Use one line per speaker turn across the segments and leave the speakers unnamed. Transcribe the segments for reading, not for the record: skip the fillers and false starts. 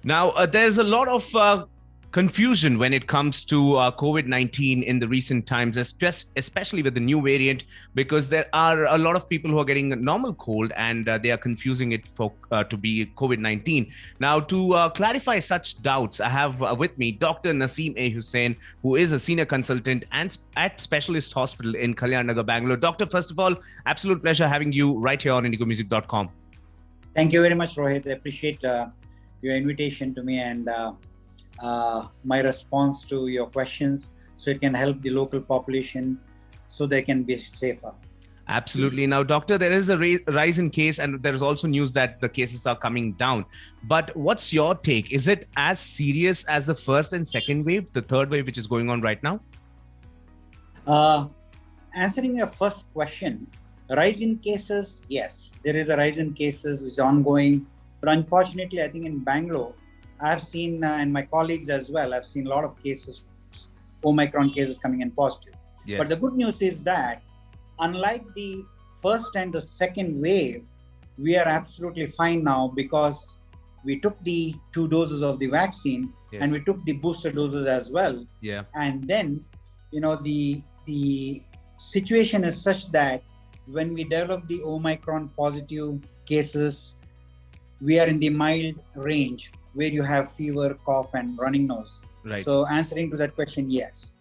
Now, there's a lot of confusion when it comes to COVID-19 in the recent times, especially with the new variant, because there are a lot of people who are getting a normal cold and they are confusing it for to be COVID-19. Now, to clarify such doubts, I have with me Dr. Naseem A Hussain, who is a senior consultant and at Specialist Hospital in Kalyan Nagar, Bangalore. Doctor, first of all, absolute pleasure having you right here on indigomusic.com.
Thank you very much, Rohit. I appreciate your invitation to me and my response to your questions, so it can help the local population so they can be safer.
Absolutely. Now, doctor, there is a rise in case, and there is also news that the cases are coming down. But what's your take? Is it as serious as the first and second wave, the third wave, which is going on right now?
Answering your first question, rise in cases, yes, there is a rise in cases which is ongoing. But unfortunately, I think in Bangalore, I've seen, and my colleagues as well, I've seen a lot of cases, Omicron cases coming in positive.
Yes.
But the good news is that unlike the first and the second wave, we are absolutely fine now because we took the 2 doses of the vaccine. Yes. And we took the booster doses as well.
Yeah.
And then, the situation is such that when we develop the Omicron positive cases, we are in the mild range where you have fever, cough, and running nose.
Right.
So answering to that question, yes,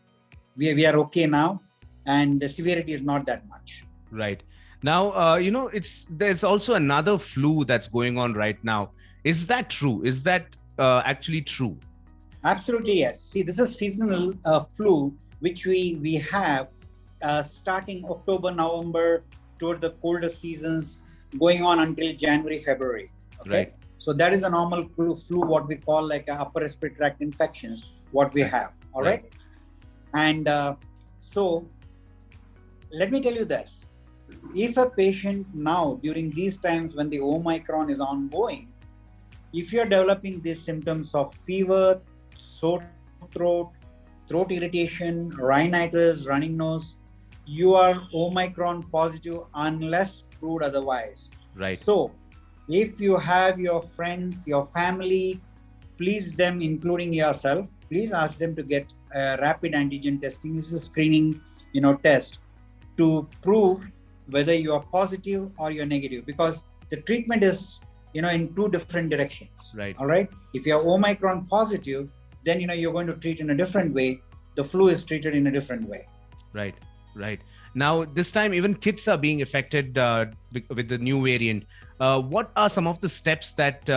we are okay now, and the severity is not that much.
Right. Now, there's also another flu that's going on right now. Is that true? Is that actually true?
Absolutely, yes. See, this is seasonal flu, which we have starting October, November, toward the colder seasons, going on until January, February. Okay.
Right.
So that is a normal flu, what we call like a upper respiratory tract infections, what we have. All right. And so let me tell you this. If a patient now, during these times when the Omicron is ongoing, if you're developing these symptoms of fever, sore throat, throat irritation, rhinitis, running nose, you are Omicron positive unless proved otherwise.
Right.
So if you have your friends, your family, please them, including yourself, please ask them to get a rapid antigen testing. This is a screening, test to prove whether you are positive or you're negative, because the treatment is, in 2 different directions.
Right.
All right. If you're Omicron positive, then, you're going to treat in a different way. The flu is treated in a different way.
Right. Right. Now, this time, even kids are being affected with the new variant. What are some of the steps that,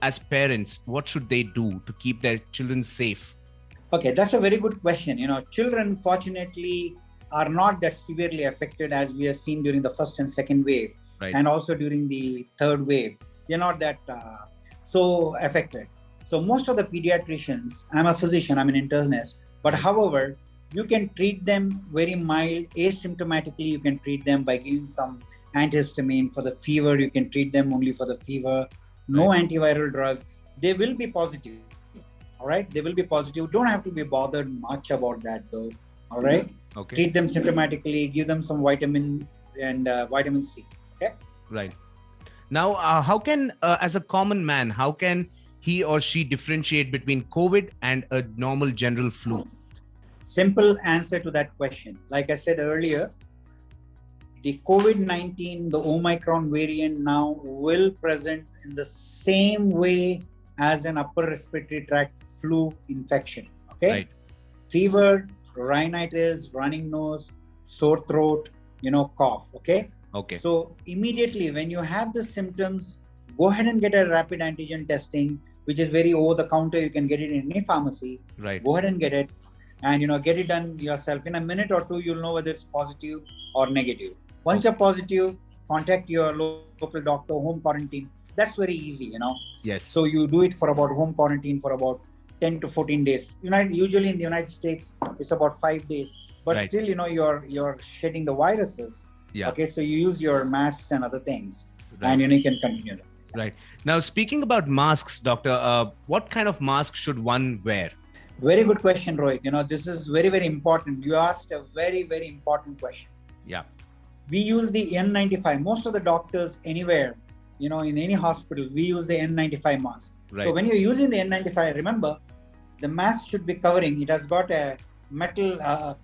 as parents, what should they do to keep their children safe?
Okay, that's a very good question. Children, fortunately, are not that severely affected as we have seen during the first and second wave.
Right.
And also during the third wave. They're not that so affected. So most of the pediatricians, I'm a physician, I'm an internist, but however, you can treat them very mild, asymptomatically. You can treat them by giving some antihistamine for the fever. You can treat them only for the fever. No antiviral drugs. They will be positive. All right. They will be positive. Don't have to be bothered much about that though. All right.
Okay.
Treat them symptomatically. Give them some vitamin and vitamin C. Okay.
Right. Now, how can, as a common man, how can he or she differentiate between COVID and a normal general flu?
Simple answer to that question. Like I said earlier, the COVID-19, the Omicron variant now will present in the same way as an upper respiratory tract flu infection. Okay.
Right.
Fever, rhinitis, running nose, sore throat, cough. Okay.
Okay.
So immediately when you have the symptoms, go ahead and get a rapid antigen testing, which is very over the counter. You can get it in any pharmacy.
Right.
Go ahead and get it. And get it done yourself. In a minute or 2, you'll know whether it's positive or negative. Once you're positive, contact your local doctor, home quarantine. That's very easy,
Yes.
So you do it for about home quarantine for about 10 to 14 days. Usually in the United States, it's about 5 days. But
Right.
still, you're shedding the viruses.
Yeah.
Okay, so you use your masks and other things.
Right.
And you can continue.
Right. Now, speaking about masks, doctor, what kind of mask should one wear?
Very good question, Rohit. This is very, very important. You asked a very, very important question.
Yeah.
We use the N95. Most of the doctors anywhere in any hospital, we use the N95 mask.
Right.
So when you're using the N95, remember, the mask should be covering. It has got a metal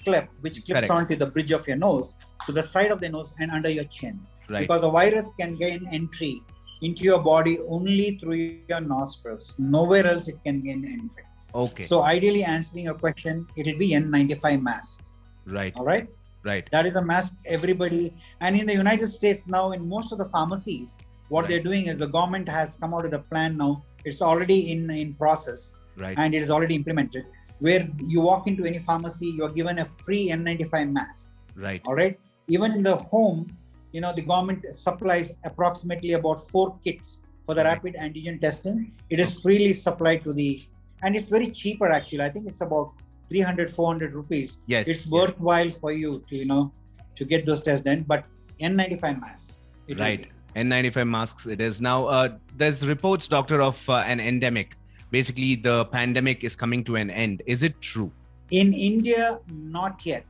clip which clips
Correct.
onto the bridge of your nose, to the side of the nose and under your chin.
Right.
Because the virus can gain entry into your body only through your nostrils. Nowhere else it can gain entry.
Okay.
So ideally, answering your question, it will be N95 masks.
Right.
All right.
Right.
That is a mask everybody. And in the United States now, in most of the pharmacies, what
Right.
they're doing is the government has come out with a plan now. It's already in process.
Right.
And it is already implemented, where you walk into any pharmacy, you're given a free N95 mask.
Right.
All right. Even in the home, the government supplies approximately about 4 kits for the
Right.
rapid antigen testing. It is freely supplied and it's very cheaper actually. I think it's about 300, 400 rupees.
Yes.
It's worthwhile for you to get those tests done. But N95 masks.
Right. N95 masks it is. Now, there's reports, doctor, of an endemic. Basically, the pandemic is coming to an end. Is it true?
In India, not yet.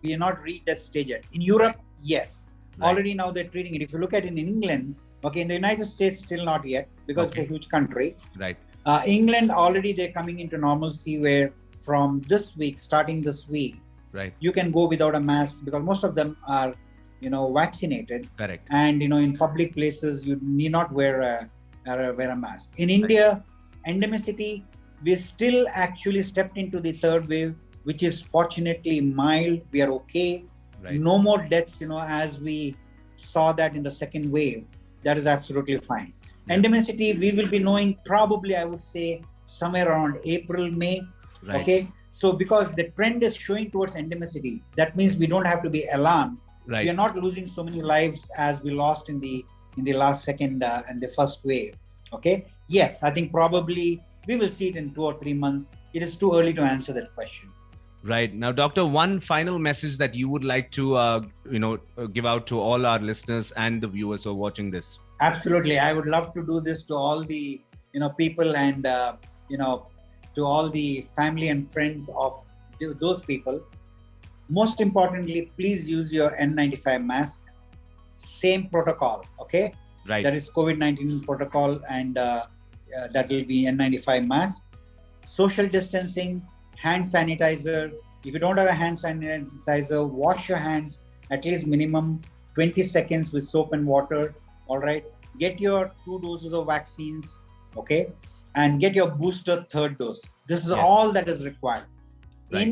We are not reached that stage yet. In Europe, yes.
Right.
Already now they're treating it. If you look at in England, okay, in the United States, still not yet, because it's a huge country.
Right.
England, already they're coming into normalcy, where from this week, starting this week,
Right.
you can go without a mask, because most of them are, vaccinated.
Correct.
And, in public places, you need not wear a mask. In India, endemicity, we still actually stepped into the third wave, which is fortunately mild. We are okay.
Right.
No more deaths, as we saw that in the second wave. That is absolutely fine.
Yeah.
Endemicity, we will be knowing probably, I would say, somewhere around April, May.
Right.
Okay. So because the trend is showing towards endemicity, that means we don't have to be alarmed.
Right.
We are not losing so many lives as we lost in the last second and the first wave. Okay. Yes, I think probably we will see it in 2 or 3 months. It is too early to answer that question.
Right. Now, doctor, one final message that you would like to, give out to all our listeners and the viewers who are watching this.
Absolutely. I would love to do this to all the, people and, to all the family and friends of those people. Most importantly, please use your N95 mask. Same protocol. Okay.
Right.
That is COVID-19 protocol, and that will be N95 mask. Social distancing, hand sanitizer. If you don't have a hand sanitizer, wash your hands at least minimum 20 seconds with soap and water. All right. Get your 2 doses of vaccines. Okay. And get your booster 3rd dose. This is all that is required. Right.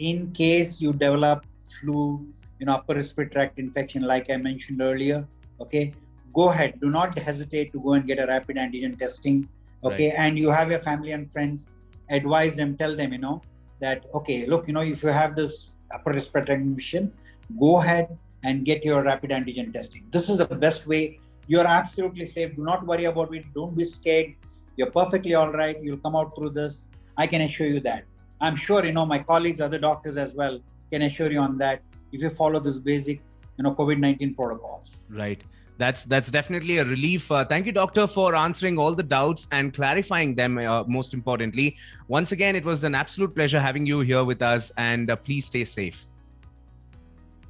In case you develop flu, upper respiratory tract infection, like I mentioned earlier, okay, go ahead. Do not hesitate to go and get a rapid antigen testing. Okay. Right. And you have your family and friends, advise them, tell them, that, okay, look, if you have this upper respiratory infection, go ahead and get your rapid antigen testing. This is the best way. You're absolutely safe. Do not worry about it. Don't be scared. You're perfectly all right. You'll come out through this. I can assure you that. I'm sure, my colleagues, other doctors as well, can assure you on that if you follow this basic, COVID-19 protocols.
Right. That's definitely a relief. Thank you, doctor, for answering all the doubts and clarifying them, most importantly. Once again, it was an absolute pleasure having you here with us, and please stay safe.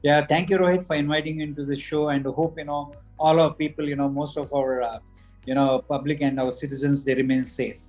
Yeah, thank you, Rohit, for inviting me into the show, and I hope, all our people, most of our, public and our citizens, they remain safe.